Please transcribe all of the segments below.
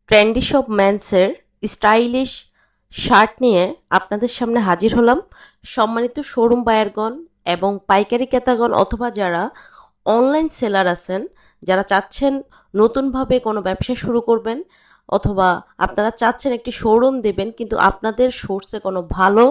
Trendy সব মেন্সের stylish shirt নিয়ে আপনাদের সামনে হাজির হলাম। সম্মানিত শোরুম বায়ারগণ এবং পাইকারি ক্রেতাগণ অথবা যারা অনলাইন সেলার আছেন, যারা চাচ্ছেন নতুনভাবে কোনো ব্যবসা শুরু করবেন অথবা আপনারা চাচ্ছেন একটি শোরুম দেবেন কিন্তু আপনাদের সোর্সে কোনো ভালো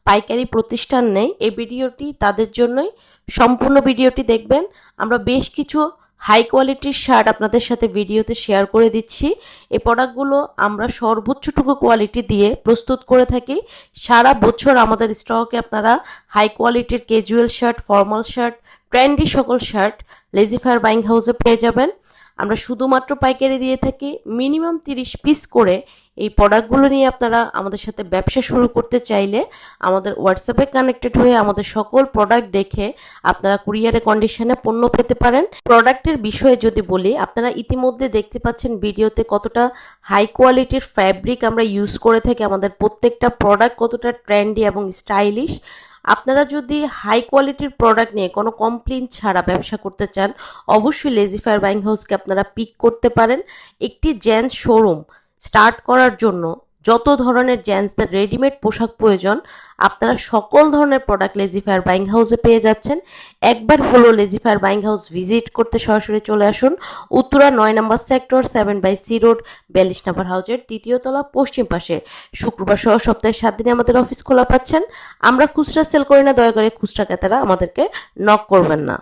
পাইকারি প্রতিষ্ঠান নেই, এই ভিডিওটি তাদের জন্যই। সম্পূর্ণ ভিডিওটি দেখবেন। আমরা বেশ কিছু হাই কোয়ালিটির শার্ট আপনাদের সাথে ভিডিওতে শেয়ার করে দিচ্ছি। এই প্রোডাক্টগুলো আমরা সর্বোচ্চটুকু কোয়ালিটি দিয়ে প্রস্তুত করে থাকি। সারা বছর আমাদের স্টকে আপনারা হাই কোয়ালিটির casual shirt, formal shirt, trendy সকল শার্ট লেজিফায়ার বাইং হাউসে পেয়ে যাবেন। আমরা শুধুমাত্র পাইকারি দিয়ে থাকি। মিনিমাম 30 পিস করে এই প্রোডাক্টগুলো নিয়ে আপনারা আমাদের সাথে ব্যবসা শুরু করতে চাইলে আমাদের হোয়াটসঅ্যাপে কানেক্টেড হয়ে আমাদের সকল প্রোডাক্ট দেখে আপনারা কুরিয়ারে কন্ডিশনে পণ্য পেতে পারেন। প্রোডাক্টের বিষয়ে যদি বলি, আপনারা ইতিমধ্যে দেখতে পাচ্ছেন ভিডিওতে কতটা হাই কোয়ালিটির ফ্যাব্রিক আমরা ইউজ করে থাকি। আমাদের প্রত্যেকটা প্রোডাক্ট কতটা ট্রেন্ডি এবং স্টাইলিশ। আপনারা যদি হাই কোয়ালিটির প্রোডাক্ট নিয়ে কোনো কমপ্লেইন ছাড়া ব্যবসা করতে চান, অবশ্যই লেজিফায়ার বাইং হাউসকে আপনারা পিক করতে পারেন। একটি জেন্টস শোরুম স্টার্ট করার জন্য যত ধরনের জেন্টসদের রেডিমেড পোশাক প্রয়োজন, আপনারা সকল ধরনের প্রোডাক্ট লেজিফায়ার বাইং হাউসে পেয়ে যাচ্ছেন। একবার হলো লেজিফায়ার বাইং হাউস ভিজিট করতে সরাসরি চলে আসুন। উত্তরা 9 নম্বর সেক্টর 7/C রোড, 42 নম্বর হাউজের 3য় তলা, পশ্চিম পাশে। শুক্রবার সহ সপ্তাহে 7 দিনে আমাদের অফিস খোলা পাচ্ছেন। আমরা খুচরা সেল করি না, দয়া করে খুচরা ক্রেতারা আমাদেরকে নক করবেন না।